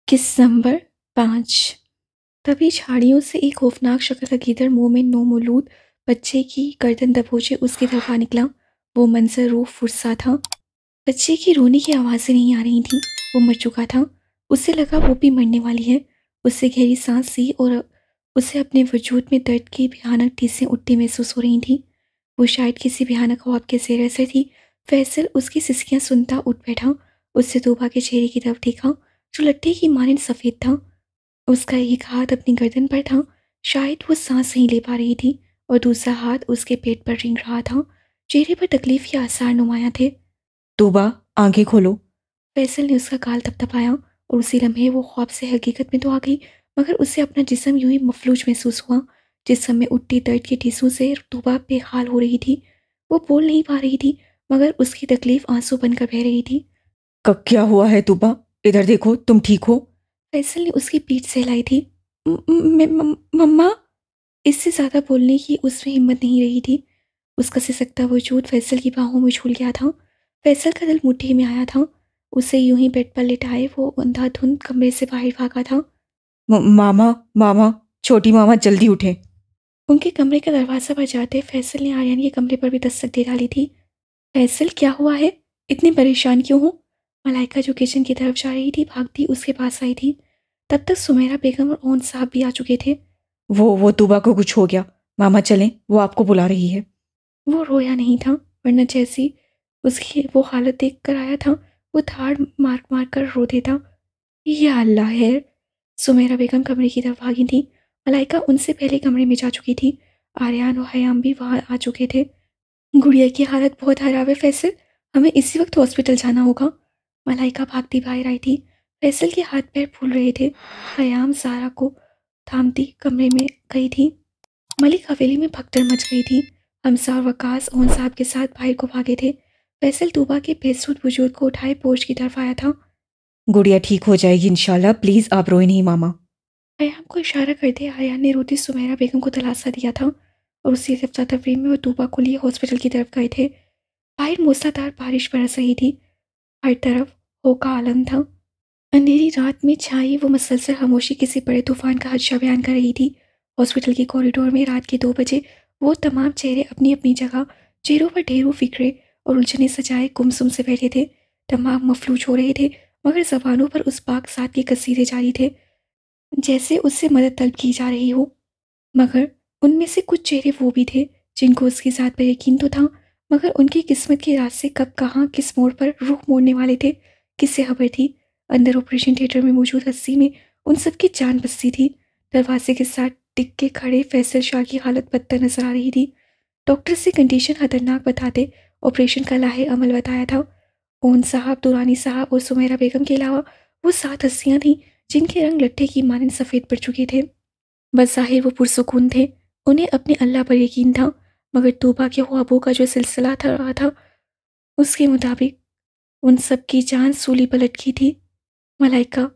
किस नंबर 5। तभी झाड़ियों से एक खौफनाक शक्ल का गीदड़ मुंह में नौमौलूद बच्चे की गर्दन दबोचे उसकी तरफ आ निकला। वो मंजर रूह फुर्सा था। बच्चे की रोने की आवाज़ें नहीं आ रही थीं। वो मर चुका था। उसे लगा वो भी मरने वाली है। उससे गहरी सांस ली और उसे अपने वजूद में दर्द की भयानक टीसें उठती महसूस हो रही थीं। वो शायद किसी भयानक ख्वाब के ज़ेर असर थी। फैसल उसकी सिसकियां सुनता उठ बैठा। उससे तोबा के चेहरे की तरफ देखा जो लट्टे की मानिंद सफ़ेद था। उसका एक हाथ अपनी गर्दन पर था। शायद वो सांस नहीं ले पा रही थी और दूसरा हाथ उसके पेट पर रेंग रहा था। चेहरे पर तकलीफ के आसार नुमाया थे। तोबा, आंखें खोलो। फैसल ने उसका गाल थपथपाया और उसी लम्हे वो ख्वाब से हकीकत में तो आ गई, मगर उसे अपना जिस्म यूं ही मफलूज महसूस हुआ। जिस्म में उठती दर्द की टीसों से तोबा बेहाल हो रही थी। वो बोल नहीं पा रही थी, मगर उसकी तकलीफ आंसू बनकर बह रही थी। कब क्या हुआ है तोबा? इधर देखो, तुम ठीक हो? फैसल ने उसकी पीठ सहलाई थी। मम्मा। इससे ज़्यादा बोलने की उसमें हिम्मत नहीं रही थी। उसका सिसकता वजूद फैसल की बाहों में झूल गया था। फैसल का दिल मुट्ठी में आया था। उसे यूं ही बेड पर लिटाए वो अंधाधुंध कमरे से बाहर भागा था। मामा, मामा, छोटी मामा जल्दी उठें। उनके कमरे का दरवाज़ा बजाते फैसल ने आर्यन के कमरे पर भी दस्तक दे डाली थी। फैसल, क्या हुआ है? इतनी परेशान क्यों हो? मलाइका जो किचन की तरफ जा रही थी भागती उसके पास आई थी। तब तक सुमेरा बेगम और ओन साहब भी आ चुके थे। वो तोबा को कुछ हो गया। मामा चलें, वो आपको बुला रही है। वो रोया नहीं था, वरना जैसी उसकी वो हालत देख कर आया था वो धाड़ मार मार कर रो देता। या अल्लाह है। सुमेरा बेगम कमरे की तरफ भागी थी। मलाइका उनसे पहले कमरे में जा चुकी थी। आर्यन और हयाम भी वहां आ चुके थे। गुड़िया की हालत बहुत खराब है फैसल, हमें इसी वक्त हॉस्पिटल जाना होगा। मलाइका भागती बाहर आई थी। फैसल के हाथ पैर फूल रहे थे। हयाम सारा को थामती कमरे में गई थी। मलिक हवेली में भगदड़ मच गई थी। हमसा और वकास ओन साहब के साथ बाहर को भागे थे। फैसल तूबा के बेसुध बुजुर्ग को उठाए पोर्च की तरफ आया था। गुड़िया ठीक हो जाएगी इंशाल्लाह, प्लीज आप रोए नहीं मामा। अयान को इशारा करते आया ने रोती सुमेरा बेगम को दिलासा दिया था और उसी रफ्ता तफरीम में वो तूबा को लिए हॉस्पिटल की तरफ गए थे। बाहर मूसलाधार बारिश बरस रही थी। हर तरफ हो का आलम था। अंधेरी रात में छाई वो मुसलसल खामोशी किसी बड़े तूफान का हदशा बयान कर रही थी। हॉस्पिटल के कॉरिडोर में रात के 2 बजे वो तमाम चेहरे अपनी अपनी जगह, चेहरों पर ढेरों फिक्रे और उलझने सजाए गुमसुम से बैठे थे। दिमाग मफलूज हो रहे थे, मगर जबानों पर उस पाक साथ के कसीदे जारी थे, जैसे उससे मदद तलब की जा रही हो। मगर उनमें से कुछ चेहरे वो भी थे जिनको उसकी ज़ात पर यकीन तो था, मगर उनकी किस्मत के रास्ते कब कहाँ किस मोड़ पर रुख मोड़ने वाले थे किससे खबर थी। अंदर ऑपरेशन थिएटर में मौजूद हस्ती में उन सब की जान बसती थी। दरवाजे के साथ टिक के खड़े फैसल शाह की हालत बदतर नजर आ रही थी। डॉक्टर से कंडीशन खतरनाक बताते ऑपरेशन का लाहे अमल बताया था। ओन साहब, दुरानी साहब और सुमेरा बेगम के अलावा वो 7 हस्तियां थीं जिनके रंग लट्ठे की मानंद सफ़ेद पड़ चुके थे। बज़ाहिर वो पुरसुकून थे। उन्हें अपने अल्लाह पर यकीन था, मगर तौबा के ख्वाबों का जो सिलसिला था रहा था उसके मुताबिक उन सब की जान सूली पर लटकी थी। मलाइका,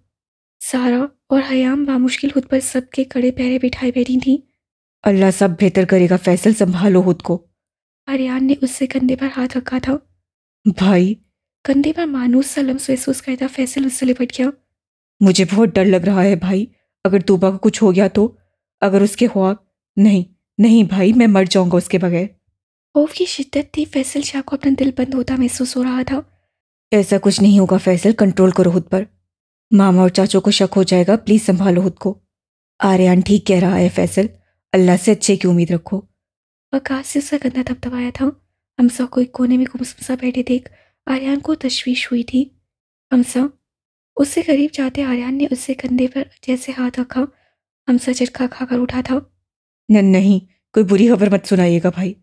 सारा और हयाम बामुश्किल खुद पर सबके कड़े पहरे बिठाए बैठी थीं। अल्लाह सब बेहतर करेगा फैसल, संभालो खुद को। आर्यान ने उससे कंधे पर हाथ रखा था। भाई, कंधे पर मानूस सा लम्स महसूस करता फैसल उससे लिपट गया। मुझे बहुत डर लग रहा है भाई। अगर तोबा को कुछ हो गया तो? अगर उसके ख्वाब। नहीं, नहीं भाई, मैं मर जाऊंगा उसके बगैर। खौफ की शिद्दत थी। फैसल शाह को अपना दिल बंद होता महसूस हो रहा था। ऐसा कुछ नहीं होगा फैसल, कंट्रोल करो खुद पर। मामा और चाचों को शक हो जाएगा, प्लीज संभालो खुद को। आर्यन ठीक कह रहा है फैसल, अल्लाह से अच्छे की उम्मीद रखो। वकास से उसका कंधा थपथपाया था। हमसा को एक कोने में गुमसुम सा बैठे देख आर्यन को तशवीश हुई थी। हमसा। उससे करीब जाते आर्यन ने उससे कंधे पर जैसे हाथ रखा। हमसा झटका खाकर उठा था। नहीं, कोई बुरी खबर मत सुनाइएगा भाई।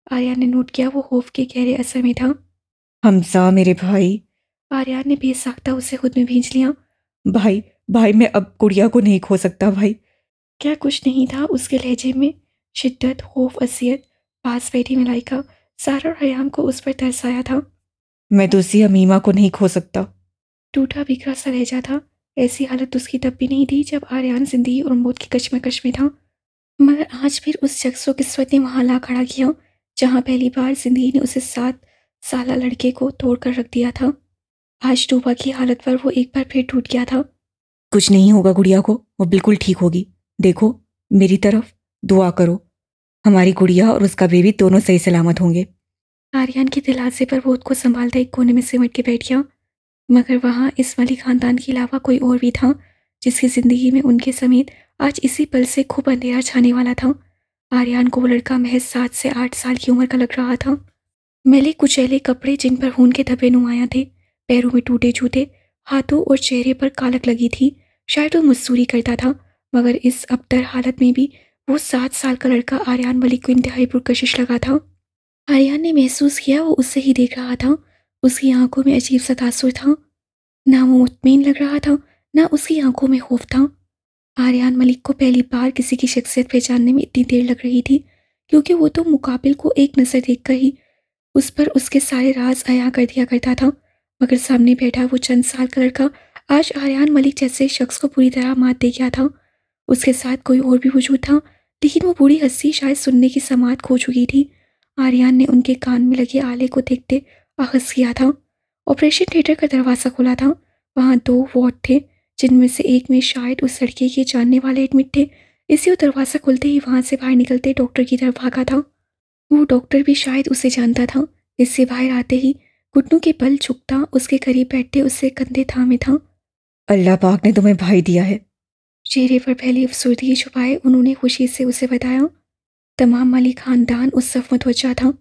आर्यन ने नोट किया वो खौफ के गहरे असर में था। हमसा मेरे भाई। आर्यन ने बेसाख्ता उसे खुद में भींच लिया। भाई, भाई मैं अब गुड़िया को नहीं खो सकता भाई। क्या कुछ नहीं था उसके लहजे में? शिद्दत, खौफ, असियत। पास बैठी मलाइका, सारा और हयाम को उस पर तरस आया था। मैं तो उसी अमीमा को नहीं खो सकता। टूटा बिखरा सा लहजा था। ऐसी हालत उसकी तब भी नहीं थी जब आर्यन जिंदगी और मौत की कशमकश में था। मगर आज फिर उस शख्स को किस्मत ने वहां ला खड़ा किया जहां पहली बार जिंदगी ने उसे 7 साला लड़के को तोड़ कर रख दिया था। आज टूबा की हालत पर वो एक बार फिर टूट गया था। कुछ नहीं होगा गुड़िया को, वो बिल्कुल ठीक होगी। देखो मेरी तरफ, दुआ करो। हमारी गुड़िया और उसका बेबी दोनों सही सलामत होंगे। आर्यन के दिलासे पर वो उसको संभालता एक कोने में सिमट के बैठ गया। मगर वहाँ इस मलिक खानदान के अलावा कोई और भी था जिसकी ज़िंदगी में उनके समेत आज इसी पल से खूब अंधेरा छाने वाला था। आर्यन को वो लड़का महज 7 से 8 साल की उम्र का लग रहा था। मैले कुचैले कपड़े जिन पर खून के धब्बे नुमाया थे, पैरों में टूटे जूते, हाथों और चेहरे पर कालक लगी थी। शायद वो मजदूरी करता था, मगर इस अबतर हालत में भी वो 7 साल का लड़का आर्यन मलिक को इंतहाई पुरकशिश लगा था। आर्यन ने महसूस किया वो उससे ही देख रहा था। उसकी आंखों में अजीब सा तासुर था। ना वो मुतमईन लग रहा था, ना उसकी आंखों में खौफ था। आर्यन मलिक को पहली बार किसी की शख्सियत पहचानने में इतनी देर लग रही थी, क्योंकि वो तो मुकाबिल को एक नज़र देखकर ही उस पर उसके सारे राज अया कर दिया करता था। मगर सामने बैठा वो चंद साल का लड़का आज आर्यन मलिक जैसे शख्स को पूरी तरह मात दे गया था। उसके साथ कोई और भी मौजूद था, लेकिन वो बूढ़ी हस्ती शायद सुनने की समात खो चुकी थी। आर्यन ने उनके कान में लगे आले को देखते आहस किया था। ऑपरेशन थिएटर का दरवाज़ा खुला था। वहाँ 2 वार्ड थे, जिनमें से एक में शायद उस लड़के के जानने वाले एडमिट थे। इसी दरवाज़ा खुलते ही वहाँ से बाहर निकलते डॉक्टर की तरफ भागा था। वो डॉक्टर भी शायद उसे जानता था। इससे बाहर आते ही घुटनों के बल झुकता उसके करीब बैठते उससे कंधे थामे था। अल्लाह पाक ने तुम्हें भाई दिया है। चेहरे पर फैली अफसुर्दगी छुपाए उन्होंने खुशी से उसे बताया। तमाम मलिक खानदान उस सफ मुतवज्जा था।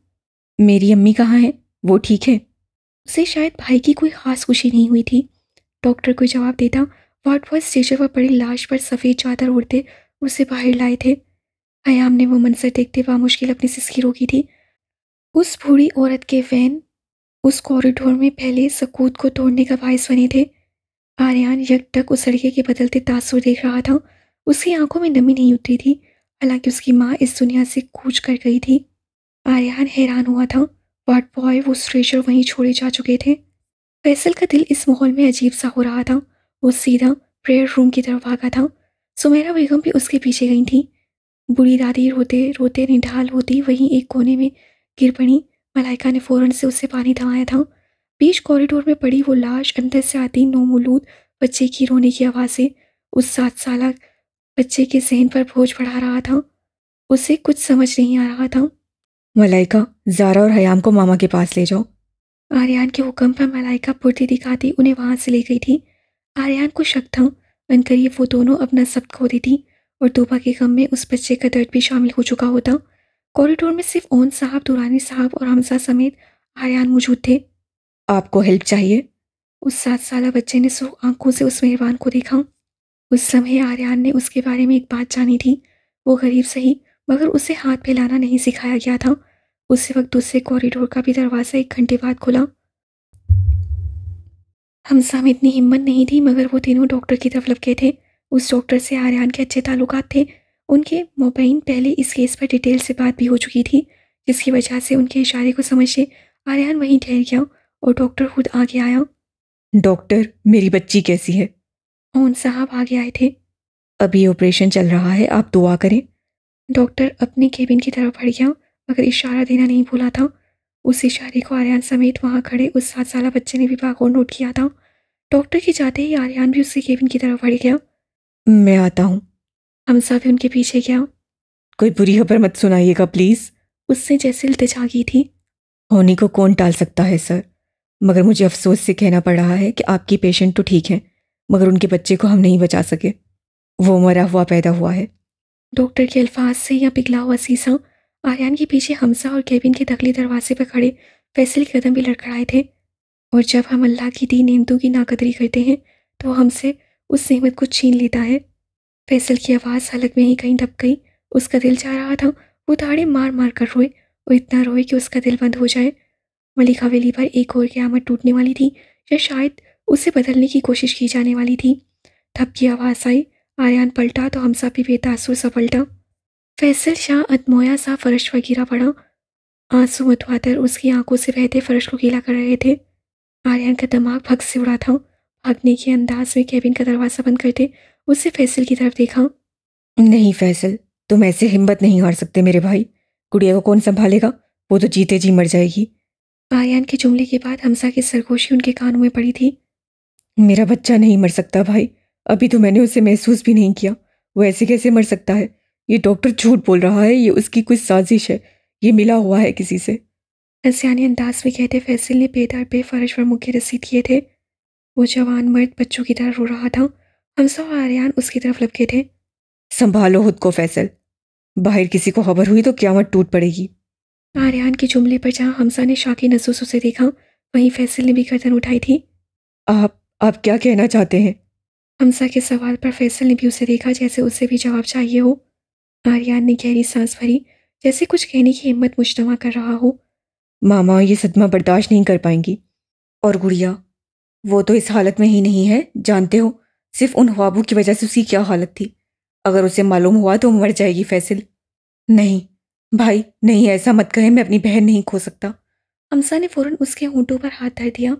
मेरी अम्मी कहाँ है? वो ठीक है? उसे शायद भाई की कोई खास खुशी नहीं हुई थी। डॉक्टर को जवाब देता वार्ड बॉय स्टेशन पर पड़ी लाश पर सफ़ेद चादर ओढ़ते उसे बाहर लाए थे। अयाम ने वो मंजर देखते मुश्किल अपनी सिसकी रोकी थी। उस बूढ़ी औरत के वैन उस कॉरिडोर में पहले सकूत को तोड़ने का बायस बने थे। आर्यन यकटक उस लड़के के बदलते तासुर देख रहा था। उसकी आंखों में नमी नहीं उतरी थी, हालांकि उसकी माँ इस दुनिया से कूच कर गई थी। आर्यन हैरान हुआ था। वार्ड बॉय वो स्ट्रेचर वहीं छोड़े जा चुके थे। फैसल का दिल इस माहौल में अजीब सा हो रहा था। वो सीधा प्रेयर रूम की तरफ भागा था। सुमेरा बेगम भी उसके पीछे गई थी। बूढ़ी दादी रोते रोते निढाल होती वहीं एक कोने में गिर पड़ी। मलाइका ने फौरन से उसे पानी थमाया था। बीच कॉरिडोर में पड़ी वो लाश, अंदर से आती नौमौलूद बच्चे की रोने की आवाज़ें उस 7 साल बच्चे के जहन पर बोझ बढ़ा रहा था। उसे कुछ समझ नहीं आ रहा था। मलाइका, ज़ारा और हयाम को मामा के पास ले जाओ। आर्यन के हुक्म पर मलाइका पुर्ती दिखाती उन्हें वहां से ले गई थी। आर्यन को शक था अनकरीब वो दोनों अपना सब खो देती और तूबा के गम में उस बच्चे का दर्द भी शामिल हो चुका होता। कॉरिडोर में सिर्फ ओन साहब, दुरानी साहब और हमजा समेत आर्यन मौजूद थे। आपको हेल्प चाहिए? उस 7 साल बच्चे ने सुर्ख आंखों से उस मेहरबान को देखा। उस समय आर्यन ने उसके बारे में एक बात जानी थी। वो गरीब सही, मगर उसे हाथ फैलाना नहीं सिखाया गया था। उसी वक्त दूसरे कॉरिडोर का भी दरवाज़ा 1 घंटे बाद खुला। हमजा में इतनी हिम्मत नहीं थी, मगर वो तीनों डॉक्टर की तरफ लपके थे। उस डॉक्टर से आर्यन के अच्छे ताल्लुकात थे। उनके मोबाइन पहले इस केस पर डिटेल से बात भी हो चुकी थी, जिसकी वजह से उनके इशारे को समझे आर्यन वहीं ठहर गया और डॉक्टर खुद आगे आया। डॉक्टर, मेरी बच्ची कैसी है? ओन साहब आगे आए थे। अभी ऑपरेशन चल रहा है, आप दुआ करें। डॉक्टर अपने केबिन की तरफ बढ़ गया, मगर इशारा देना नहीं भूला था। उस इशारे को आर्यन समेत वहां खड़े उस 7 साल बच्चे ने भी बागौर नोट किया था। डॉक्टर के जाते ही आर्यन भी उसके केबिन की तरफ बढ़ गया। मैं आता हूँ। हमजा भी उनके पीछे गया। कोई बुरी खबर मत सुनाइएगा प्लीज़। उससे जैसे इल्तिजा की थी। होनी को कौन टाल सकता है सर, मगर मुझे अफसोस से कहना पड़ रहा है कि आपकी पेशेंट तो ठीक है, मगर उनके बच्चे को हम नहीं बचा सके। वो मरा हुआ पैदा हुआ है। डॉक्टर के अल्फाज से या पिघला हुआ शीशा। आर्यन के पीछे हमजा और केबिन के दखली दरवाजे पर खड़े फैसल के कदम भी लड़खड़ाए थे। और जब हम अल्लाह की दी नेमतों की नाकदरी करते हैं तो हमसे उस नेमत को छीन लेता है। फैसल की आवाज़ हलक में ही कहीं दब गई। उसका दिल चाह रहा था वो ताड़े मार मार कर रोए और इतना रोए कि उसका दिल बंद हो जाए। मलिक हवेली पर एक और क़यामत टूटने वाली थी, या शायद उसे बदलने की कोशिश की जाने वाली थी। धप की आवाज़ आई। आर्यन पलटा तो हमजा भी बेतासुर सा पलटा। फैसल शाह अदमोया सा फर्श पर गिरा पड़ा। आंसू मतवातर उसकी आंखों से बहते फर्श को गीला कर रहे थे। आर्यन का दिमाग भग से उड़ा था। भागने के अंदाज में केबिन का दरवाज़ा बंद करते उससे फैसल की तरफ देखा। नहीं फैसल, तुम ऐसे हिम्मत नहीं हार सकते मेरे भाई। गुड़िया को कौन संभालेगा? वो तो जीते जी मर जाएगी। आर्यन के जुमले के बाद हमजा की सरगोशी उनके कानों में पड़ी थी। मेरा बच्चा नहीं मर सकता भाई, अभी तो मैंने उसे महसूस भी नहीं किया। वो ऐसे कैसे मर सकता है? ये डॉक्टर झूठ बोल रहा है, ये उसकी कोई साजिश है, ये मिला हुआ है किसी से। हंसियाने अंदाज में कहते फैसल ने बेदार बेफर्ज पर मुख्य रसीद किए थे। वो जवान मर्द बच्चों की तरह रो रहा था। हमसा और आर्यन उसकी तरफ लपके थे। संभालो खुद को फैसल, बाहर किसी को खबर हुई तो क्यामत टूट पड़ेगी। आर्यन के जुमले पर जहां हमसा ने शाकी नजरों से देखा, वहीं फैसल ने भी गर्दन उठाई थी। आप क्या कहना चाहते हैं? हमसा के सवाल पर फैसल ने भी उसे देखा, जैसे उसे भी जवाब चाहिए हो। आर्यन ने गहरी सांस भरी, जैसे कुछ कहने की हिम्मत मुजतमा कर रहा हो। मामा ये सदमा बर्दाश्त नहीं कर पाएंगी। और गुड़िया, वो तो इस हालत में ही नहीं है, जानते हो? सिर्फ उन ख्वाबों की वजह से उसकी क्या हालत थी। अगर उसे मालूम हुआ तो मर जाएगी फैसल। नहीं भाई नहीं, ऐसा मत कहे, मैं अपनी बहन नहीं खो सकता। हमसा ने फौरन उसके होंठों पर हाथ धर दिया।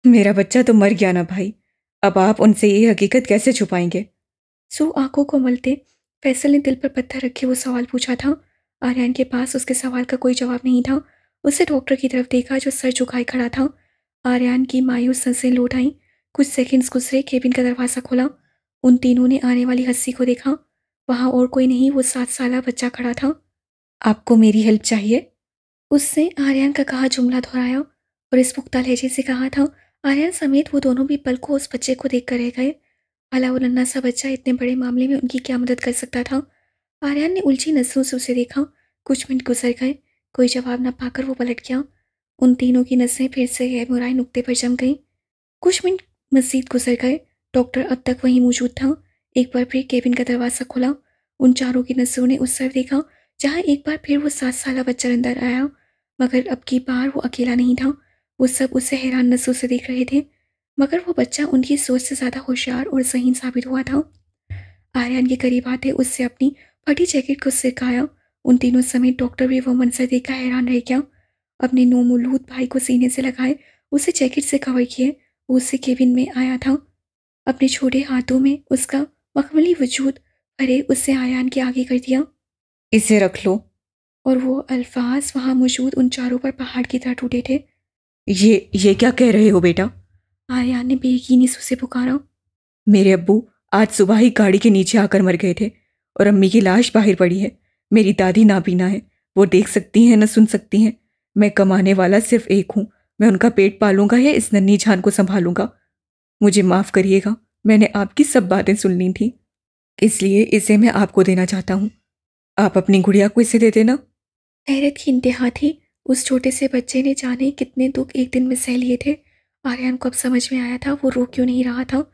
मेरा बच्चा तो मर गया ना भाई, अब आप उनसे ये हकीकत कैसे छुपाएंगे? सो आंखों को मलते फैसल ने दिल पर पत्थर रखे वो सवाल पूछा था। आर्यन के पास उसके सवाल का कोई जवाब नहीं था। उसे डॉक्टर की तरफ देखा, जो सर झुकाए खड़ा था। आर्यन की मायूस सांसें लौट आईं। कुछ सेकंड्स गुजरे, केबिन का दरवाज़ा खुला। उन तीनों ने आने वाली हस्ती को देखा। वहाँ और कोई नहीं, वो 7 साल बच्चा खड़ा था। आपको मेरी हेल्प चाहिए? उसने आर्यन का कहा जुमला दोहराया और इस पुख्ता लहजे से कहा था। आर्यन समेत वो दोनों भी पल को उस बच्चे को देख कर रह गए। भला वो नन्हा सा बच्चा इतने बड़े मामले में उनकी क्या मदद कर सकता था? आर्यन ने उलझी नजरों से उसे देखा। कुछ मिनट गुजर गए, कोई जवाब न पाकर वो पलट गया। उन तीनों की नसें फिर से गैरमुराई नुक्ते पर जम गईं। कुछ मिनट मजीद गुजर गए। डॉक्टर अब तक वहीं मौजूद था। एक बार फिर केबिन का दरवाज़ा खुला। उन चारों की नजरों ने उस तरफ देखा जहाँ एक बार फिर वो 7 साल बच्चा अंदर आया, मगर अब की बार वो अकेला नहीं था। वो सब उसे हैरान नजरों से देख रहे थे, मगर वो बच्चा उनकी सोच से ज़्यादा होशियार और ज़हीन साबित हुआ था। आर्यन के करीब आते उससे अपनी फटी जैकेट को सिरकाया। उन तीनों समेत डॉक्टर भी वो मंजर देखकर हैरान रह गया। अपने नोमौलूद भाई को सीने से लगाए उसे जैकेट से कवर किए वो उससे केबिन में आया था। अपने छोटे हाथों में उसका मखमली वजूद भरे उससे आर्यन के आगे कर दिया। इसे रख लो। और वो अल्फाज वहाँ मौजूद उन चारों पर पहाड़ की तरह टूटे थे। ये क्या कह रहे हो बेटा? आर्यन ने बेयकीनी से उसे पुकारा। मेरे अब्बू आज सुबह ही गाड़ी के नीचे आकर मर गए थे और अम्मी की लाश बाहर पड़ी है। मेरी दादी नाबीना है, वो देख सकती हैं न सुन सकती हैं। मैं कमाने वाला सिर्फ एक हूँ, मैं उनका पेट पालूंगा या इस नन्ही जान को संभालूंगा। मुझे माफ़ करिएगा, मैंने आपकी सब बातें सुन ली थी, इसलिए इसे मैं आपको देना चाहता हूँ। आप अपनी गुड़िया को इसे दे देना। हैरत की इंतहा थी। उस छोटे से बच्चे ने जाने कितने दुख एक दिन में सह लिए थे। आर्यन को अब समझ में आया था वो रो क्यों नहीं रहा था।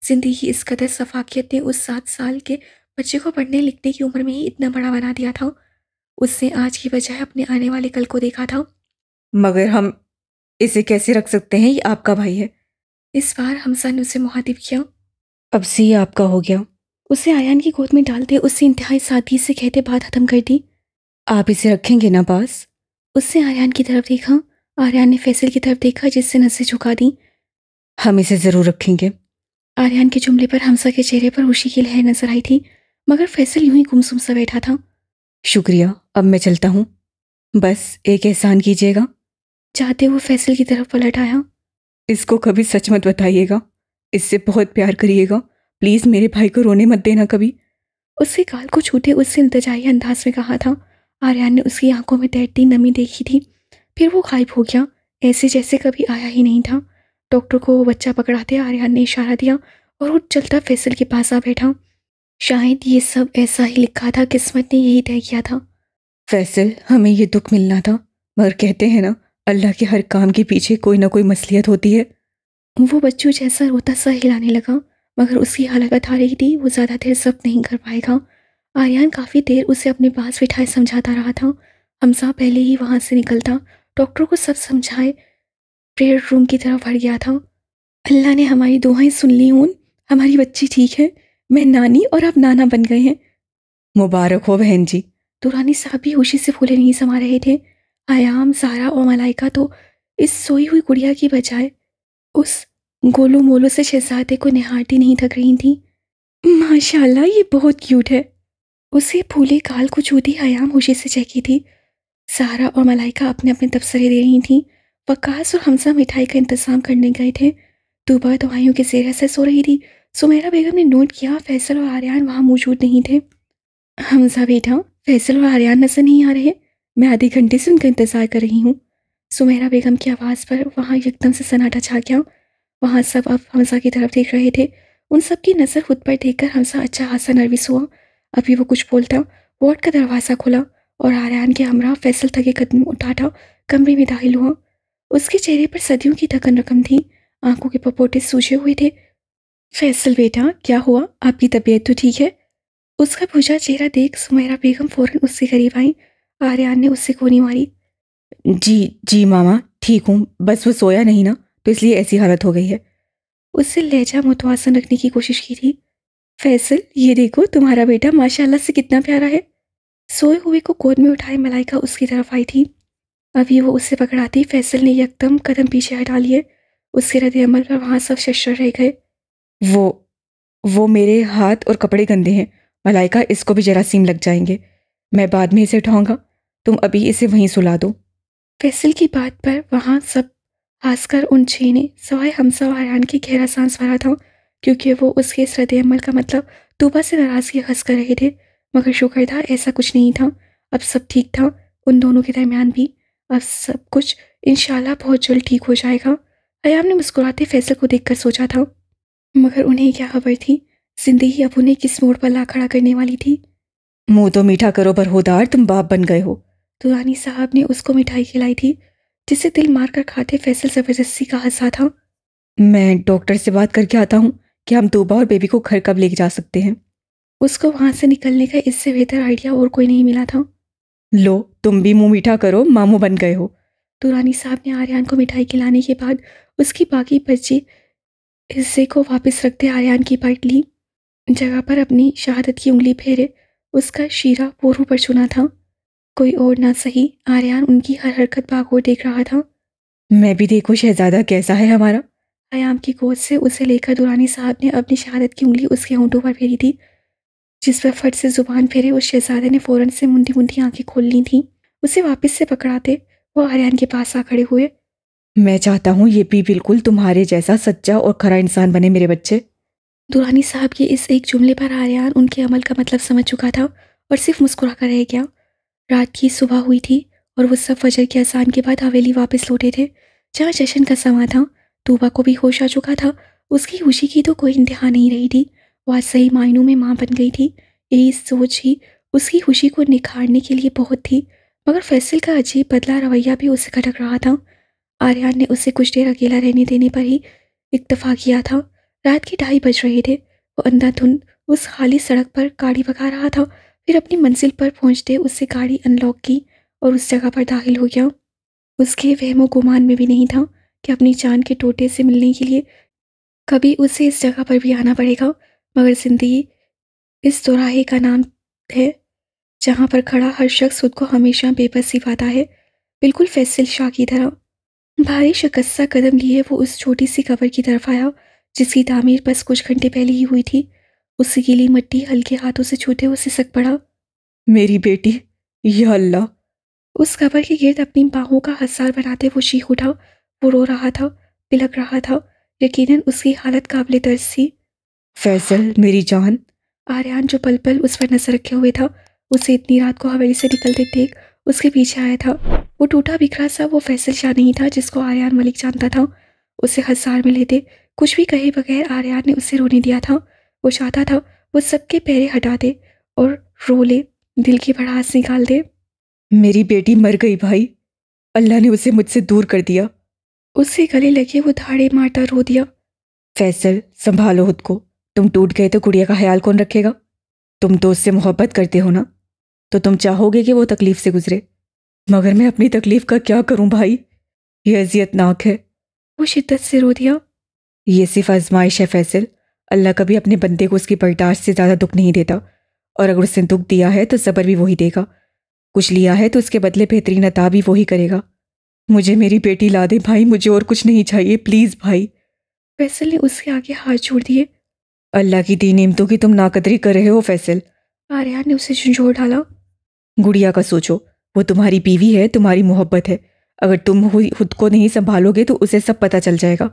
जिंदगी इस कदर सफाकियत ने उस 7 साल के बच्चे को पढ़ने लिखने की उम्र में ही इतना बड़ा बना दिया था। उसने आज की बजाय अपने आने वाले कल को देखा था। मगर हम इसे कैसे रख सकते हैं, ये आपका भाई है। इस बार हमसा ने उसे मुखातिब किया। अब से ये आपका हो गया। उसे आर्यन की गोद में डालते उससे इंतहाई सादगी से कहते बात खत्म कर दी। आप इसे रखेंगे ना पास? उससे आर्यन की तरफ देखा। आर्यन ने फैसल की तरफ देखा, जिससे नसें झुका दी। हम इसे ज़रूर रखेंगे। आर्यन के जुमले पर हमसा के चेहरे पर खुशी की लहर नजर आई थी, मगर फैसल यूं ही गुमसुम सा बैठा था। शुक्रिया, अब मैं चलता हूँ। बस एक एहसान कीजिएगा। चाहते वो फैसल की तरफ पलट आया। इसको कभी सच मत बताइएगा, इससे बहुत प्यार करिएगा। प्लीज़ मेरे भाई को रोने मत देना कभी। उसके गाल को छूते उससे इंतजाई अंदाज में कहा था। आर्यन ने उसकी आंखों में तैरती नमी देखी थी, फिर वो गायब हो गया, ऐसे जैसे कभी आया ही नहीं था। डॉक्टर को वो बच्चा पकड़ाते आर्यन ने इशारा दिया और वो चलता फैसल के पास आ बैठा। शायद ये सब ऐसा ही लिखा था, किस्मत ने यही तय किया था। फैसल, हमें ये दुख मिलना था, मगर कहते हैं ना, अल्लाह के हर काम के पीछे कोई ना कोई मसलियत होती है। वो बच्चू जैसा रोता सा हिलाने लगा, मगर उसकी हालत बता रही थी वो ज़्यादा देर सब नहीं कर पाएगा। आर्यन काफ़ी देर उसे अपने पास बिठाए समझाता रहा था। हमसा पहले ही वहाँ से निकलता डॉक्टर को सब समझाए प्रेयर रूम की तरफ बढ़ गया था। अल्लाह ने हमारी दुआएं सुन ली हूँ, हमारी बच्ची ठीक है, मैं नानी और अब नाना बन गए हैं। मुबारक हो बहन जी। दुरानी साहब भी खुशी से फूले नहीं समा रहे थे। आयाम, सारा और मलाइका तो इस सोई हुई गुड़िया की बजाय उस गोलू मोलू से शहजादे को निहारती नहीं थक रही थी। माशाल्लाह, ये बहुत क्यूट है। उसे फूले गाल को छूती आयाम खुशी से चहकी थी। सारा और मलाइका अपने अपने तबसरे दे रही थीं। वकास और हमजा मिठाई का इंतजाम करने गए थे। तूबा दवाइयों के ज़ेर से सो रही थी, सुमेरा बेगम ने नोट किया फैसल और आर्यन वहाँ मौजूद नहीं थे। हमजा बेटा, फैसल और आर्यन नजर नहीं आ रहे। मैं आधे घंटे से उनका इंतजार कर रही हूँ। सुमेरा बेगम की आवाज़ पर वहाँ एकदम से सन्नाटा छा गया। वहाँ सब अब हमजा की तरफ देख रहे थे। उन सब की नज़र खुद पर देखकर हमजा अच्छा खासा नर्वस हुआ। अभी वो कुछ बोलता, वार्ड का दरवाज़ा खुला और आर्यन के हमरा फैसल थके कदम उठाता कमरे में दाखिल हुआ। उसके चेहरे पर सदियों की थकन रकम थी, आंखों के पपोटे सूजे हुए थे। फैसल बेटा, क्या हुआ? आपकी तबीयत तो ठीक है? उसका बुझा चेहरा देख सुमेरा बेगम फौरन उससे करीब आई। आर्यन ने उससे कोनी मारी। जी जी मामा, ठीक हूँ, बस वो सोया नहीं ना, तो इसलिए ऐसी हालत हो गई है। उससे लहजा मुतवासन रखने की कोशिश की थी। फैसल, ये देखो तुम्हारा बेटा माशाल्लाह से कितना प्यारा है। सोए हुए को गोद में उठाए मलाइका उसकी तरफ आई थी। अभी वो उससे पकड़ाती फैसल ने यकदम कदम पीछे हटा लिए। उसके रद्द अमल पर वहाँ सब शशर रह गए। वो वो मेरे हाथ और कपड़े गंदे हैं मलाइका, इसको भी जरासीम लग जाएंगे। मैं बाद में इसे उठाऊंगा, तुम अभी इसे वहीं सुला दो। फैसल की बात पर वहाँ सब हंसकर उन छह ने सवाए हमसा और आर्यन की गहरा सांस भरा था, क्योंकि वो उसके इस रद्द अमल का मतलब तूबा से नाराज़गी हंस कर रहे थे। मगर शुक्र था ऐसा कुछ नहीं था। अब सब ठीक था उन दोनों के दरमियान भी। अब सब कुछ इंशाल्लाह बहुत जल्द ठीक हो जाएगा। अयाम ने मुस्कुराते फैसल को देखकर सोचा था, मगर उन्हें क्या खबर थी जिंदगी अब उन्हें किस मोड़ पर ला खड़ा करने वाली थी। मुंह तो मीठा करो बरहोदार, तुम बाप बन गए हो। दुरानी साहब ने उसको मिठाई खिलाई थी, जिसे दिल मारकर खाते फैसल जबरदस्ती का हंसा था। मैं डॉक्टर से बात करके आता हूँ कि हम तोबा और बेबी को घर कब लेके जा सकते हैं। उसको वहां से निकलने का इससे बेहतर आइडिया और कोई नहीं मिला था। लो, तुम भी मुंह मीठा करो, मामू बन गए हो। दुरानी साहब ने आर्यन को मिठाई खिलाने के बाद उसकी बाकी बची हिस्से को वापस रखते आर्यन की बाइट ली। जगह पर अपनी शहादत की उंगली फेरे उसका शीरा पोरू पर चुना था। कोई और ना सही, आर्यन उनकी हर हरकत बागौर देख रहा था। मैं भी देखूं शहजादा कैसा है हमारा। आयाम की गोद से उसे लेकर दुरानी साहब ने अपनी शहादत की उंगली उसके होंठों पर फेरी थी। जिस पर फट से जुबान फेरे उस शहजादे ने फौरन से मुंदी मुंदी आंखें खोल ली थीं। उसे वापस से पकड़ाते वो आर्यन के पास आ खड़े हुए। मैं चाहता हूँ ये भी बिल्कुल तुम्हारे जैसा सच्चा और खरा इंसान बने मेरे बच्चे। दुरानी साहब के इस एक जुमले पर आर्यन उनके अमल का मतलब समझ चुका था और सिर्फ मुस्कुरा कर रह गया। रात की सुबह हुई थी और वो सब फजर के अजान के बाद हवेली वापस लौटे थे, जहाँ जश्न का समा था। तूबा को भी होश आ चुका था। उसकी खुशी की तो कोई इंतहा नहीं रही थी। वो आज सही मायनों में माँ बन गई थी। यही सोच ही उसकी खुशी को निखारने के लिए बहुत थी। मगर फैसल का अजीब बदला रवैया भी उसे खटक रहा था। आर्यन ने उसे कुछ देर अकेला रहने देने पर ही इत्तफाक किया था। रात के 2:30 बज रहे थे। वो अंधाधुंध उस खाली सड़क पर गाड़ी भगा रहा था। फिर अपनी मंजिल पर पहुंचते उससे गाड़ी अनलॉक की और उस जगह पर दाखिल हो गया। उसके वहमो गुमान में भी नहीं था कि अपनी जान के टोटे से मिलने के लिए कभी उसे इस जगह पर भी आना पड़ेगा। मगर जिंदगी इस चौराहे का नाम है जहाँ पर खड़ा हर शख्स खुद को हमेशा बेबस सी पाता है, बिल्कुल फैसल शाह की तरह। भारी शिकस्ता कदम लिए वो उस छोटी सी कब्र की तरफ आया, जिसकी तामीर बस कुछ घंटे पहले ही हुई थी। उसकी गीली मिट्टी हल्के हाथों से छूते हुए सिसक पड़ा। मेरी बेटी, या अल्लाह। उस कब्र के गिर्द अपनी बाहों का हसार बनाते वो चीख उठा। वो रो रहा था, बिलख रहा था। यकीनन उसकी हालत काबिल दर्ज थी। फैसल मेरी जान। आर्यन जो पल पल उस पर नजर रखे हुए था, उसे इतनी रात को हवेली से निकलते देख उसके पीछे आया था। वो टूटा बिखरा सा वो फैसल शाह नहीं था जिसको आर्यन मलिक जानता था। उसे हसार में लेते कुछ भी कहे बगैर आर्यन ने उसे रोने दिया था। वो चाहता था वो सबके पैरे हटा दे और रो ले, दिल की भड़ास निकाल दे। मेरी बेटी मर गई भाई, अल्लाह ने उसे मुझसे दूर कर दिया। उससे गले लगे वो धाड़े मारता रो दिया। फैसल संभालो खुद को, तुम टूट गए तो गुड़िया का ख्याल कौन रखेगा। तुम तो उससे मोहब्बत करते हो ना, तो तुम चाहोगे कि वो तकलीफ से गुजरे। मगर मैं अपनी तकलीफ का क्या करूं भाई, ये अजियतनाक है। वो शिद्दत से रो दिया। ये सिर्फ आजमाइश है फैसल, अल्लाह कभी अपने बंदे को उसकी बर्दाश्त से ज़्यादा दुख नहीं देता, और अगर उसने दुख दिया है तो सब्र भी वही देगा। कुछ लिया है तो उसके बदले बेहतरीन अता भी वही करेगा। मुझे मेरी बेटी ला दे भाई, मुझे और कुछ नहीं चाहिए, प्लीज़ भाई। फैसल ने उसके आगे हाथ जोड़ दिए। अल्लाह की दी नेमतों की तुम नाकदरी कर रहे हो फैसल। आर्यन ने उसे झंझोड़ डाला। गुड़िया का सोचो, वो तुम्हारी बीवी है, तुम्हारी मोहब्बत है। अगर तुम खुद को नहीं संभालोगे तो उसे सब पता चल जाएगा।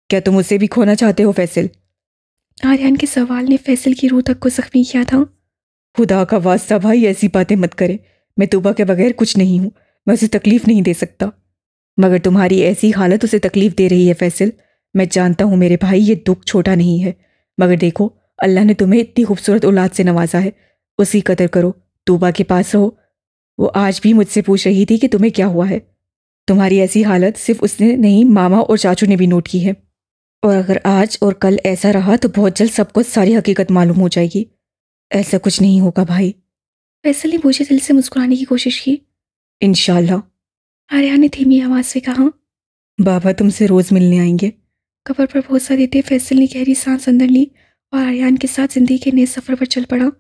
क्या तुम उसे भी खोना चाहते हो फैसल? आर्यन के सवाल ने फैसल की रूह तक को जख्मी किया था। खुदा का वास्ता भाई, ऐसी बातें मत करे। मैं तूबा के बगैर कुछ नहीं हूँ। मैं उसे तकलीफ नहीं दे सकता। मगर तुम्हारी ऐसी हालत उसे तकलीफ दे रही है फैसल। मैं जानता हूँ मेरे भाई, ये दुख छोटा नहीं है। मगर देखो, अल्लाह ने तुम्हें इतनी खूबसूरत औलाद से नवाजा है। उसकी कदर करो, तूबा के पास रहो। वो आज भी मुझसे पूछ रही थी कि तुम्हें क्या हुआ है। तुम्हारी ऐसी हालत सिर्फ उसने नहीं, मामा और चाचू ने भी नोट की है। और अगर आज और कल ऐसा रहा तो बहुत जल्द सबको सारी हकीकत मालूम हो जाएगी। ऐसा कुछ नहीं होगा भाई। फैसल ने बूझे दिल से मुस्कुराने की कोशिश की। इंशाल्लाह। आर्यन ने धीमी आवाज से कहा। बाबा तुमसे रोज मिलने आएंगे। कब्र पर भरोसा देते फैसल ने गहरी सांस अंदर ली और आर्यन के साथ जिंदगी के नए सफर पर चल पड़ा।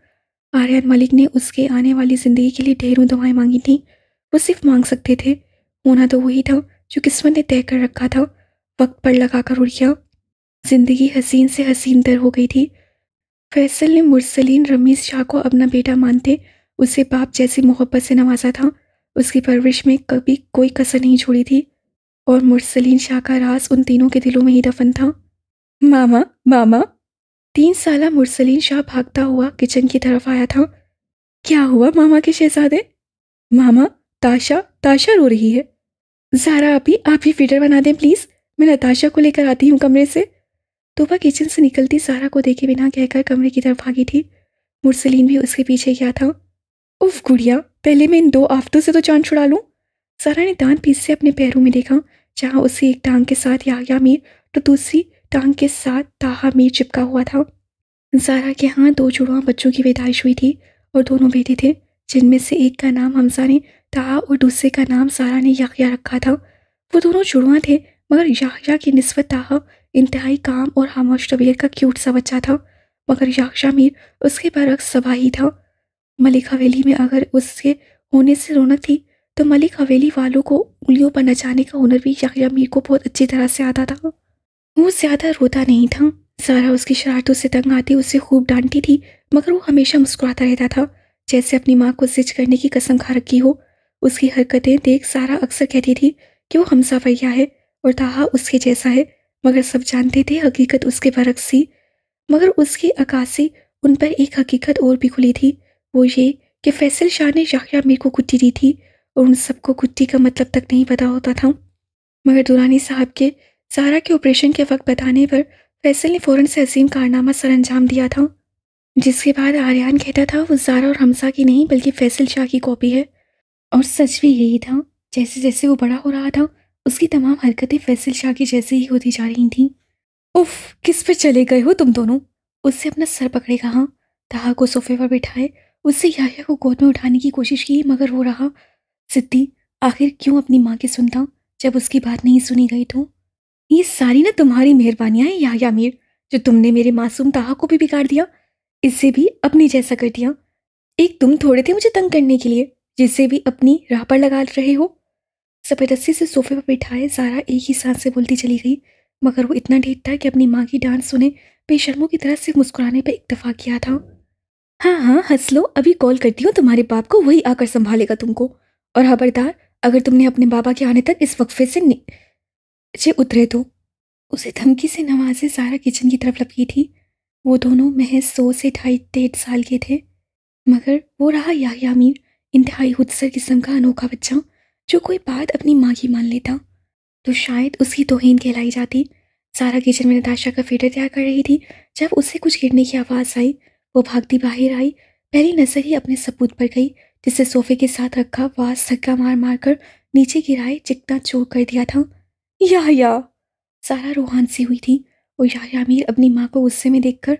आर्यन मलिक ने उसके आने वाली जिंदगी के लिए ढेरों दुआएं मांगी थी। वो सिर्फ मांग सकते थे। होना तो वही था जो किस्मत ने तय कर रखा था। वक्त पर लगाकर उड़ गया। जिंदगी हसीन से हसीन तर हो गई थी। फैसल ने मुरसलीन रमीज शाह को अपना बेटा मानते उसे बाप जैसी मोहब्बत से नवाजा था। उसकी परवरिश में कभी कोई कसर नहीं छोड़ी थी और मुरसलीन शाह का राज उन तीनों के दिलों में ही दफन था। मामा, मामा। 3 साला मुरसलीन शाह भागता हुआ किचन की तरफ आया था। क्या हुआ मामा के शहजादे? मामा, ताशा ताशा रो रही है। ज़ारा आप ही फीडर बना दें प्लीज़। मैं नताशा को लेकर आती हूँ कमरे से। तोबा किचन से निकलती ज़ारा को देखे बिना कहकर कमरे की तरफ भागी थी। मुरसलीन भी उसके पीछे गया था। उफ गुड़िया, पहले मैं इन 2 आफतों से तो जान छुड़ा लूँ। ज़ारा ने दांत पीस से अपने पैरों में देखा, जहाँ उसकी एक टांग के साथ याह्या मीर तो दूसरी टांग के साथ ताहा मीर चिपका हुआ था। ज़ारा के यहाँ 2 जुड़वां बच्चों की पैदाइश हुई थी और दोनों बेटे थे, जिनमें से एक का नाम हमजा ने ताहा और दूसरे का नाम ज़ारा ने याह्या रखा था। वो दोनों जुड़वां थे, मगर याह्या की निस्बत ताहा इंतहाई काम और खामोश तबीयत का क्यूट सा बच्चा था, मगर याह्या मीर उसके बरक्स सबाही था। मलिक हवेली में अगर उसके होने से रौनक थी, तो मलिक हवेली वालों को उंगलियों पर नचाने का हुनर भी याह्या मीर को बहुत अच्छी तरह से आता था। वो ज़्यादा रोता नहीं था। सारा उसकी शरारतों से तंग आती उसे खूब डांटती थी, मगर वो हमेशा मुस्कुराता रहता था, जैसे अपनी माँ को जिद करने की कसम खा रखी हो। उसकी हरकतें देख सारा अक्सर कहती थी कि वो हमसा भैया है और ताहा उसके जैसा है, मगर सब जानते थे हकीकत उसके बरक्स थी। मगर उसकी अक्कासी उन पर एक हकीकत और भी खुली थी, वो ये कि फैसल शाह ने याह्या मीर को गुत्ती दी थी और उन सबको गुत्ती का मतलब तक नहीं पता होता था। मगर दुरानी साहब के सारा के ऑपरेशन के वक्त बताने पर फैसल ने फ़ौरन से अजीम कारनामा सर अंजाम दिया था, जिसके बाद आर्यन कहता था वो ज़ारा और हमसा की नहीं बल्कि फैसल शाह की कॉपी है। और सच भी यही था। जैसे जैसे वो बड़ा हो रहा था, उसकी तमाम हरकतें फैसल शाह की जैसी ही होती जा रही थीं। उफ, किस पर चले गए हो तुम दोनों? उससे अपना सर पकड़े कहा। ताहा को सोफे पर बिठाए उससे याह्या को गोद में उठाने की कोशिश की, मगर वो रहा। सिद्दी, आखिर क्यों अपनी माँ की सुनता जब उसकी बात नहीं सुनी गई तो? ये सारी ना तुम्हारी मेहरबानियां हैं याह्या मीर, जो तुमने मेरे मासूम ताहा को भी बिगाड़ दिया, इससे भी अपनी जैसा कर दिया। एक तुम थोड़े थे मुझे तंग करने के लिए, जिससे भी अपनी राह पर लगा रहे हो। जबरदस्ती से सोफे पर बिठाए ज़ारा एक ही सांस से बोलती चली गई, मगर वो इतना ढीठ था कि अपनी माँ की डांट सुने बेशर्मों की तरह सिर्फ मुस्कुराने पर इत्तेफाक किया था। हाँ हाँ हंस लो, अभी कॉल करती हूँ तुम्हारे बाप को, वही आकर संभालेगा तुमको। और खबरदार, अगर तुमने अपने बाबा के आने तक इस वक्फे से नीचे उतरे तो। उसे धमकी से नवाजे ज़ारा किचन की तरफ लपकी थी। वो दोनों महज 100 से 2.5 साल के थे, मगर वो रहा याह्या मीर, इंतहाई हुस्सर किस्म का अनोखा बच्चा, जो कोई बात अपनी माँ की मान लेता तो शायद उसकी तौहीन कहलाई जाती। सारा किचन में नताशा का फीडर तैयार कर रही थी, जब उसे कुछ गिरने की आवाज़ आई। वो भागती बाहर आई, पहली नजर ही अपने सबूत पर गई, जिसे सोफे के साथ रखा वास धक्का मार मार कर नीचे गिराए चिकना चौक कर दिया था। याह्या! सारा रूहान सी हुई थी और याह्या मीर अपनी माँ को गुस्से में देखकर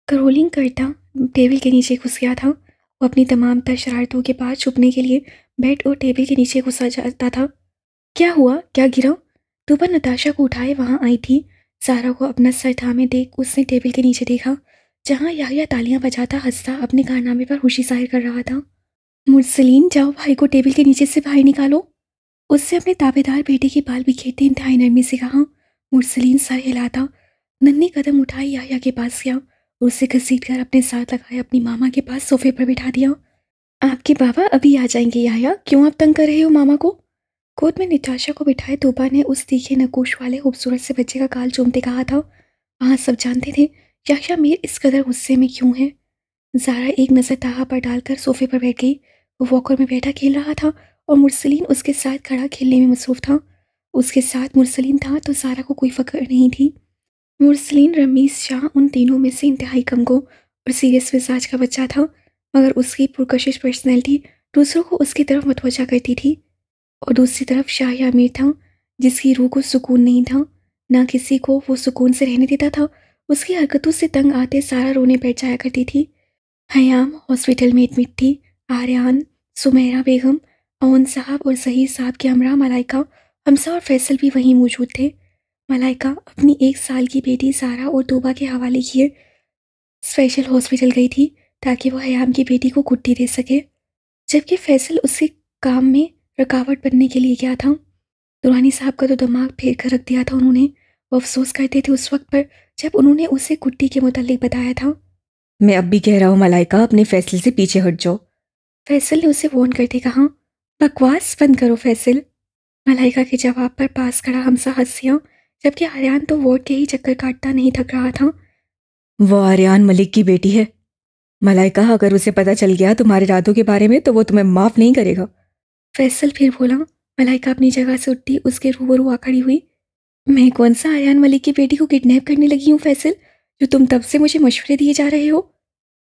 करोलिंग करता टेबल के नीचे घुस गया था। वो अपनी तमाम तर शरारतों के बाद छुपने के लिए बेड और टेबल के नीचे घुसा जाता था। क्या हुआ, क्या गिरा? तूबा नताशा को उठाए वहां आई थी। सारा को अपना सर थामे देख उसने टेबल के नीचे देखा, जहां याह्या तालियां बजाता हंसता अपने कारनामे पर खुशी जाहिर कर रहा था। मुरसलीन, जाओ भाई को टेबल के नीचे से बाहर निकालो। उससे अपने ताबेदार बेटे के बाल बिखेरते इंतहाई नरमी से कहा। मुरसलीन सर हिलाता नन्ही कदम उठाए याह्या के पास गया और उसे घसीट कर अपने साथ लगाए अपनी मामा के पास सोफे पर बिठा दिया। आपके बाबा अभी आ जाएंगे याह्या, क्यों आप तंग कर रहे हो मामा को? गोद में नताशा को बिठाए तोबा ने उस तीखे नकूश वाले खूबसूरत से बच्चे का गाल चूमते कहा था। वहाँ सब जानते थे चाचा मीर इस कदर गुस्से में क्यों है? ज़ारा एक नज़र ताहा पर डालकर सोफे पर बैठ गई। वो वॉकर में बैठा खेल रहा था और मुरसलीन उसके साथ खड़ा खेलने में मसरूफ़ था। उसके साथ मुरसलीन था तो ज़ारा को कोई फ़िक्र नहीं थी। मुरसलीन रमीज़ शाह उन तीनों में से इंतहाई कमगो और सीरियस मिजाज का बच्चा था, मगर उसकी पुरकशिश पर्सनैलिटी दूसरों को उसकी तरफ मतवजा करती थी। और दूसरी तरफ शाह आमिर था, जिसकी रूह को सुकून नहीं था, ना किसी को वो सुकून से रहने देता था। उसकी हरकतों से तंग आते सारा रोने बैठ जाया करती थी। हयाम हॉस्पिटल में एडमिट थी। आर्यान, सुमेरा बेगम, अवन साहब और सही साहब के हमरा मलाइका, हमसा और फैसल भी वहीं मौजूद थे। मलाइका अपनी 1 साल की बेटी सारा और तोबा के हवाले किए स्पेशल हॉस्पिटल गई थी ताकि वो हयाम की बेटी को गुड्डी दे सके, जबकि फैसल उसके काम में रुकावट बनने के लिए गया था। दुरानी साहब का तो दिमाग फेर कर रख दिया था उन्होंने। वो अफसोस करते थे उस वक्त पर जब उन्होंने उसे गुड्डी के मुतालिक बताया था। मैं अब भी कह रहा हूँ मलाइका, अपने फैसले से पीछे हट जाओ। फैसल ने उसे वार्न करते कहा। बकवास बंद करो फैसल। मलाइका के जवाब पर पास खड़ा हमसा हंसिया, जबकि आर्यान तो वार्ड के ही चक्कर काटता नहीं थक रहा था। वो आर्यान मलिक की बेटी है मलाइका, अगर उसे पता चल गया तुम्हारे इरादों के बारे में तो वो तुम्हें माफ़ नहीं करेगा। फैसल फिर बोला। मलाइका अपनी जगह से उठती उसके रूबरू आ खड़ी हुई। मैं कौन सा आर्यान मलिक की बेटी को किडनैप करने लगी हूँ फैसल, जो तुम तब से मुझे मशवरे दिए जा रहे हो?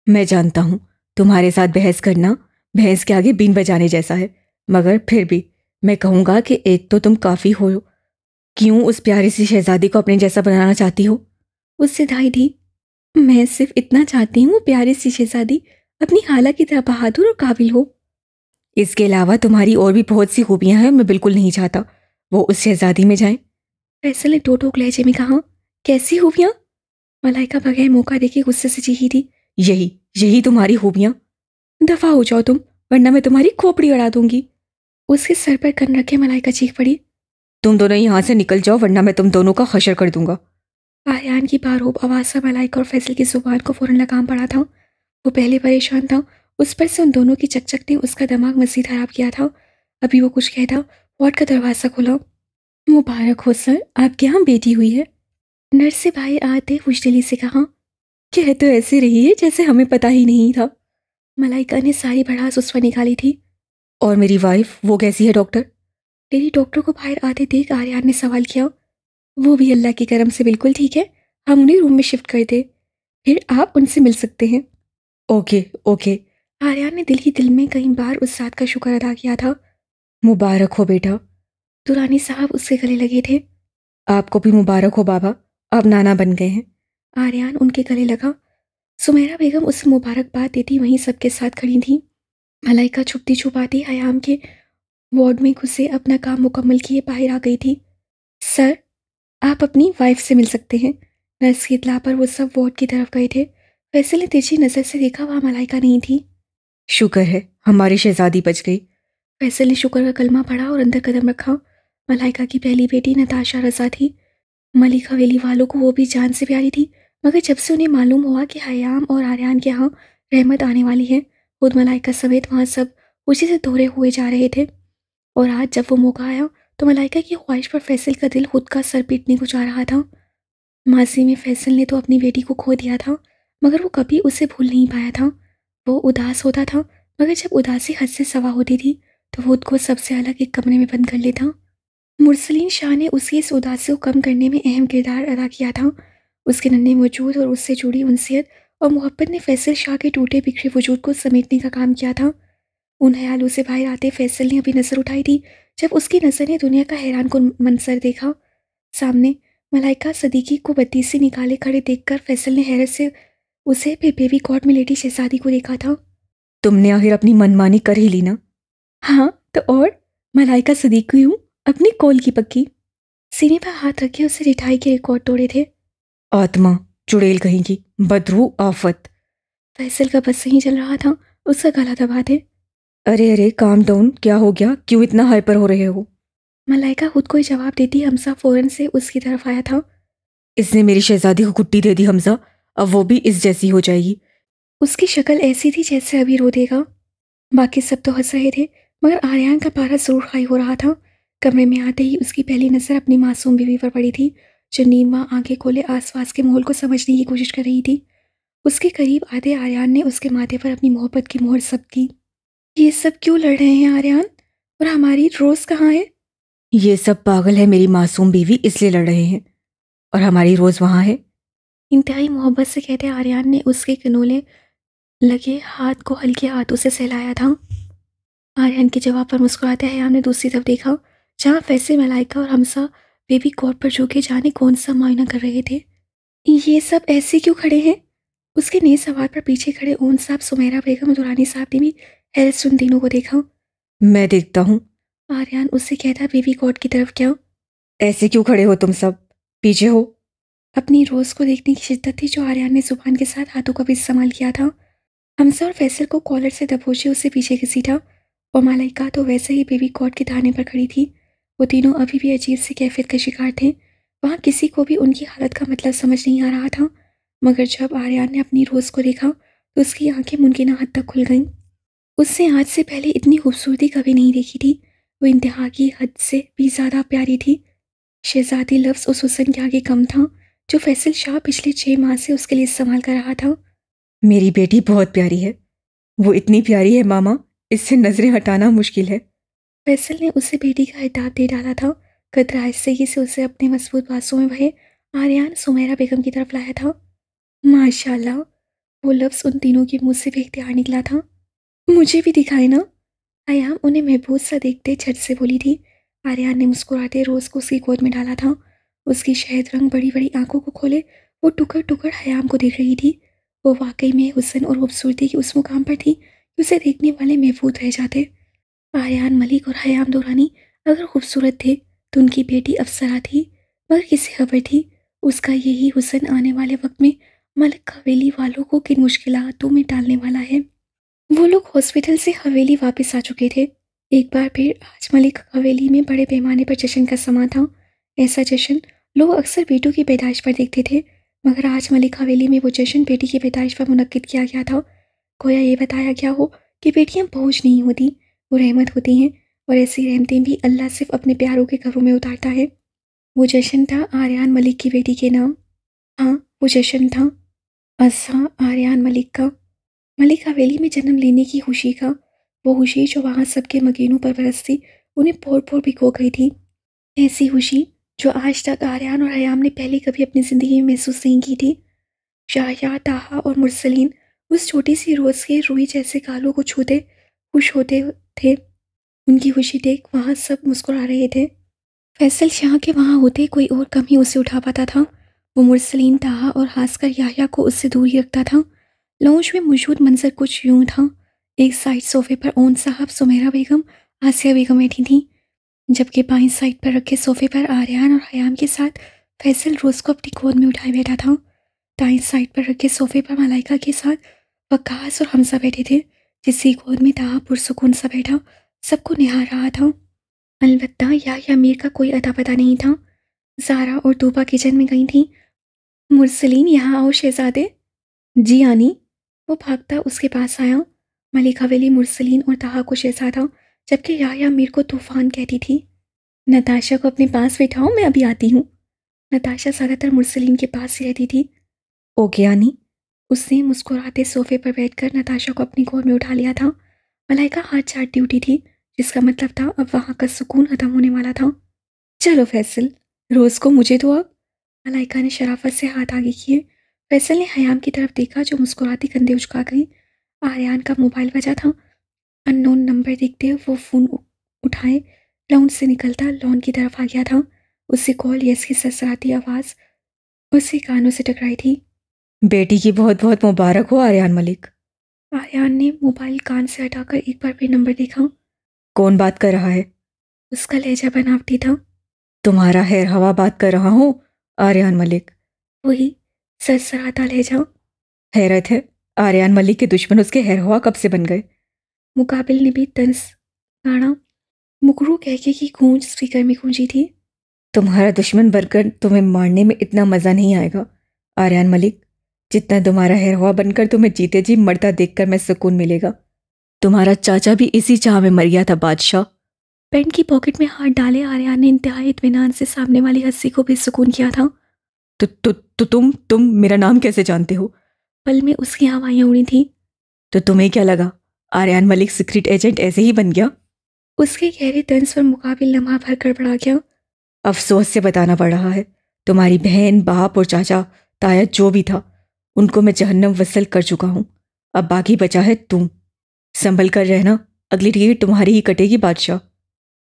मैं जानता हूँ तुम्हारे साथ बहस करना भैंस के आगे बीन बजाने जैसा है, मगर फिर भी मैं कहूँगा कि एक तो तुम काफ़ी हो। क्यों उस प्यारी सी शहजादी को अपने जैसा बनाना चाहती हो? उससे धाई दी। मैं सिर्फ इतना चाहती हूँ प्यारी सी शहजादी अपनी खाला की तरह बहादुर और काबिल हो। इसके अलावा तुम्हारी और भी बहुत सी खूबियां हैं, मैं बिल्कुल नहीं चाहता वो उस शहजादी में जाएं। फैसल ने टोटोक लहजे में कहा। कैसी खूबियाँ? मलाइका बगैर मौका देके गुस्से से चीखी थी। यही यही तुम्हारी खूबियां। दफा हो जाओ तुम, वरना मैं तुम्हारी खोपड़ी उड़ा दूंगी। उसके सर पर कन रखे मलाइका चीख पड़ी। तुम दोनों यहाँ से निकल जाओ, वरना मैं तुम दोनों का हशर कर दूंगा। आर्यान की बारूब आवाज़ से मलाइका और फैसल की जुबान को फौरन लगाम पड़ा था। वो पहले परेशान था, उस पर से उन दोनों की चकचक ने उसका दिमाग मजीद खराब किया था। अभी वो कुछ कहता, वार्ड का दरवाज़ा खुला। मुबारक हो सर, आपके यहाँ बेटी हुई है। नर्स से भाई आते खुशदिली से कहा। कह तो ऐसे रही है जैसे हमें पता ही नहीं था। मलाइका ने सारी भड़ास उस पर निकाली थी। और मेरी वाइफ, वो कैसी है डॉक्टर? लेडी डॉक्टर को बाहर आते देख आर्यान ने सवाल किया। वो भी अल्लाह के करम से बिल्कुल ठीक है, हम उन्हें रूम में शिफ्ट कर दे, फिर आप उनसे मिल सकते हैं। Okay okay. आर्यान ने दिल ही दिल में कई बार उस बात का शुक्र अदा किया था। मुबारक हो बेटा। दुरानी साहब उससे गले लगे थे। आपको भी मुबारक हो बाबा, आप नाना बन गए हैं। आर्यान उनके गले लगा। सुमेरा बेगम उसे मुबारकबाद देती वहीं सबके साथ खड़ी थी। मलाइका छुपती छुपाती हयाम के वार्ड में घुसे अपना काम मुकम्मल किए बाहर आ गई थी। सर, आप अपनी वाइफ से मिल सकते हैं। नर्स की इतला पर वो सब वार्ड की तरफ गए थे। फैसल ने तिरछी नज़र से देखा, वहाँ मलाइका नहीं थी। शुक्र है हमारी शहजादी बच गई। फैसल ने शुक्र का कलमा पढ़ा और अंदर कदम रखा। मलाइका की पहली बेटी नताशा रज़ा थी। मलिक हवेली वालों को वो भी जान से प्यारी थी, मगर जब से उन्हें मालूम हुआ कि हयाम और आर्यान के यहाँ रहमत आने वाली है, खुद मलाइका समेत वहाँ सब उसी से दोहरे हुए जा रहे थे। और आज जब वो मौका आया तो मलाइका की ख्वाहिश पर फैसल का दिल खुद का सर पीटने को जा रहा था। माजी में फैसल ने तो अपनी बेटी को खो दिया था, मगर वो कभी उसे भूल नहीं पाया था। वो उदास होता था, मगर जब उदासी हद से सवा होती थी तो वो खुद को सबसे अलग एक कमरे में बंद कर लेता। मुरसलीन शाह ने उसकी इस उदासी को कम करने में अहम किरदार अदा किया था। उसके नन्हे वजूद और उससे जुड़ी उनसियत और मोहब्बत ने फैसल शाह के टूटे बिखरे वजूद को समेटने का काम किया था। उन ख्यालों से बाहर आते फैसल ने अभी नज़र उठाई थी जब उसकी नज़र ने दुनिया का हैरान कुन मंजर देखा। सामने मलाइका सदीकी को बत्ती से निकाले खड़े देखकर फैसल ने हैरत से उसे फिर बेबी कॉट में लेटी शहजादी को देखा था। तुमने आखिर अपनी मनमानी कर ही ली ना? हाँ तो और, मलाइका सदीकी हूँ, अपनी कॉल की पक्की। सीने पर हाथ रखे उसे रिठाई के रिकॉर्ड तोड़े थे। आत्मा, चुड़ैल कहीं की, बदरू, आफत। फैसल का बस सही चल रहा था, उसका गला दबाते। अरे अरे काम डाउन, क्या हो गया? क्यों इतना हाइपर हो रहे हो? मलाइका खुद को ही जवाब देती हमसा फौरन से उसकी तरफ आया था। इसने मेरी शहजादी को कुट्टी दे दी हमजा, अब वो भी इस जैसी हो जाएगी। उसकी शक्ल ऐसी थी जैसे अभी रो देगा। बाकी सब तो हंस रहे थे, मगर आर्यान का पारा जरूर हाई हो रहा था। कमरे में आते ही उसकी पहली नज़र अपनी मासूम बीवी पर पड़ी थी, चंदीमा आंखें खोले आसपास के माहौल को समझने की कोशिश कर रही थी। उसके करीब आधे आर्यन ने उसके माथे पर अपनी मोहब्बत की मोहर सब की। ये सब क्यों लड़ रहे हैं आर्यन? और हमारी रोज कहाँ है? ये सब पागल है मेरी मासूम बीवी, इसलिए लड़ रहे हैं। और हमारी रोज वहां है। इंतहाई मोहब्बत से कहते आर्यन ने उसके किनोले लगे हाथ को हल्के हाथों से सहलाया था। आर्यन के जवाब पर मुस्कुराते हयाम ने दूसरी तरफ देखा, जहाँ फैसल, मलाइका और हमसा बेबी कॉट पर झुके जाने कौन सा मुआयना कर रहे थे। ये सब ऐसे क्यों खड़े हैं? उसके नए सवाल पर पीछे खड़े ओन साहब, सुमेरा बेगम और दुरानी साहब ने भी हैरत से उन तीनों को देखा। मैं देखता हूँ। आर्यन उससे कहता बेबी कॉट की तरफ। क्या ऐसे क्यों खड़े हो तुम सब? पीछे हो। अपनी रोज को देखने की शिद्दत थी जो आर्यन ने जुबान के साथ हाथों का भी इस्तेमाल किया था। हमसा और फैसल को कॉलर से दबोचे उससे पीछे घसीटा, और मलाइका तो वैसे ही बेबी कॉट के थाने पर खड़ी थी। वो तीनों अभी भी अजीब सी कैफियत के शिकार थे। वहाँ किसी को भी उनकी हालत का मतलब समझ नहीं आ रहा था। मगर जब आर्यन ने अपनी रोज को देखा तो उसकी आंखें मुमकिन हद तक खुल गईं। उससे आज से पहले इतनी खूबसूरती कभी नहीं देखी थी। वो इंतहा की हद से भी ज़्यादा प्यारी थी। शहजादी लफ्ज़ उस हुस्न के आगे कम था जो फैसल शाह पिछले 6 माह से उसके लिए इस्तेमाल कर रहा था। मेरी बेटी बहुत प्यारी है। वो इतनी प्यारी है मामा, इससे नजरें हटाना मुश्किल है। फैसल ने उसे बेटी का हिताब दे डाला था। कदर आहिस्तगी से उसे अपने मजबूत बांसों में भरे आर्यन सुमेरा बेगम की तरफ लाया था। माशाल्लाह, वो लफ्ज़ उन तीनों के मुंह से भी इख्तियार निकला था। मुझे भी दिखाए ना। आयाम उन्हें महबूब सा देखते झट से बोली थी। आर्यन ने मुस्कुराते रोज़ को उसकी गोद में डाला था। उसकी शहद रंग बड़ी बड़ी आंखों को खोले वो टुकड़ टुकड़ हयाम को देख रही थी। वो वाकई में हुस्न और खूबसूरती के उस मुकाम पर थी कि उसे देखने वाले महफूज रह जाते। आर्यन मलिक और हयाम दुरानी अगर खूबसूरत थे तो उनकी बेटी अप्सरा थी। मगर किसी खबर थी उसका यही हुस्न आने वाले वक्त में मलिक हवेली वालों को किन मुश्किलातों में डालने वाला है। वो लोग हॉस्पिटल से हवेली वापस आ चुके थे। एक बार फिर आज मलिक हवेली में बड़े पैमाने पर जश्न का समा था। ऐसा जश्न लोग अक्सर बेटों की पैदाइश पर देखते थे, मगर आज मलिक हवेली में वो जश्न बेटी की पैदाइश पर मुनक्किद किया गया था। गोया ये बताया गया हो कि बेटियां बोझ नहीं होती, वो रहमत होती हैं, और ऐसी रहमतें भी अल्लाह सिर्फ अपने प्यारों के घरों में उतारता है। वो जश्न था आर्यन मलिक की बेटी के नाम। हाँ, वो जश्न था अज़ा आर्यन मलिक का। मलिक हवेली में जन्म लेने की खुशी का, वो खुशी जो वहाँ सबके मकीनों पर बरसती उन्हें पोर पोर भिगो गई थी। ऐसी खुशी जो आज तक आर्यन और हयाम ने पहले कभी अपनी ज़िंदगी में महसूस नहीं की थी। शाया, ताहा और मुरसलीन उस छोटी सी रोज़ के रुई जैसे गालों को छूते खुश होते थे। उनकी खुशी देख वहाँ सब मुस्कुरा रहे थे। फैसल शाह के वहाँ होते कोई और कम ही उसे उठा पाता था। वो मुरसलीन, ताहा और खासकर याह्या को उससे दूर ही रखता था। लाउंज में मौजूद मंजर कुछ यूं था। एक साइड सोफे पर ओन साहब, सुमेरा बेगम, आसिया बेगम बैठी थी, जबकि बाईं साइड पर रखे सोफे पर आर्यन और हयाम के साथ फैसल रोज़ को अपनी गोद में उठाए बैठा था। दाईं साइड पर रखे सोफे पर मलाइका के साथ वक्कास और हमसा बैठे थे, जिसकी गोद में ताहा पुरसुकून सा बैठा सबको निहार रहा था। अलबत्ता या मीर का कोई अता पता नहीं था। ज़ारा और तूबा किचन में गई थी। मुरसलीन, यहाँ आओ शहजादे। जी आनी। वो भागता उसके पास आया। मलिक हवेली मुरसलीन और ताहा को शहजादा, जबकि या मीर को तूफान कहती थी। नताशा को अपने पास बिठाओ, मैं अभी आती हूँ। नताशा ज़्यादातर मुरसलीन के पास ही रहती थी। ओके आनी। उसने मुस्कुराते सोफे पर बैठकर नताशा को अपनी गोद में उठा लिया था। मलाइका हाथ चाटती उठी थी, जिसका मतलब था अब वहाँ का सुकून खत्म होने वाला था। चलो फैसल, रोज़ को मुझे दो अब। मलाइका ने शराफत से हाथ आगे किए। फैसल ने हयाम की तरफ देखा जो मुस्कुराती कंधे उचका गई। आर्यन का मोबाइल बजा था। अननोन नंबर देखते वो फ़ोन उठाए लाउंज से निकलता लॉन की तरफ आ गया था। उससे कॉल यस की सरसराती आवाज़ उसके कानों से टकराई थी। बेटी की बहुत बहुत मुबारक हो आर्यन मलिक। आर्यन ने मोबाइल कान से हटाकर एक बार फिर नंबर देखा। कौन बात कर रहा है? उसका लहजा बनावटी था। तुम्हारा हैर हवा बात कर रहा हूँ आर्यन मलिक। वही सरसराता लहजा। हैरत है, आर्यन मलिक के दुश्मन उसके हैर हवा कब से बन गए? मुकाबिल ने भी तंस गाना मुकरू कहके की गूंज स्पीकर में गूंजी थी। तुम्हारा दुश्मन बनकर तुम्हें मारने में इतना मज़ा नहीं आएगा आर्यन मलिक, जितना तुम्हारा हैर हवा बनकर तुम्हें जीते जी मरता देखकर मैं सुकून मिलेगा। तुम्हारा चाचा भी इसी चाह में मर गया था बादशाह। पैंट की पॉकेट में हाथ डाले आर्यन ने इंतहाई इत्मीनान से सामने वाली हस्सी को भी सुकून किया था। तो तुम मेरा नाम कैसे जानते हो? पल में उसकी आवाज़ें उड़ी थी। तो तुम्हें क्या लगा आर्यन मलिक सीक्रेट एजेंट ऐसे ही बन गया? उसके गहरे तंज पर मुकाबिल लम्हा भर गड़बड़ा गया। अफसोस से बताना पड़ रहा है, तुम्हारी बहन, बाप और चाचा, ताया जो भी था, उनको मैं जहन्नम वसल कर चुका हूँ। अब बाकी बचा है तुम। संभल कर रहना, अगली टिकट तुम्हारी ही कटेगी बादशाह।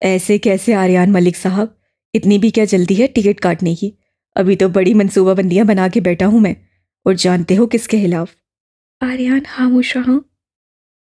ऐसे कैसे आर्यन मलिक साहब, इतनी भी क्या जल्दी है टिकट काटने की? अभी तो बड़ी मंसूबाबंदियां बना के बैठा हूं मैं, और जानते हो किसके खिलाफ? आर्यन खामोश रहा।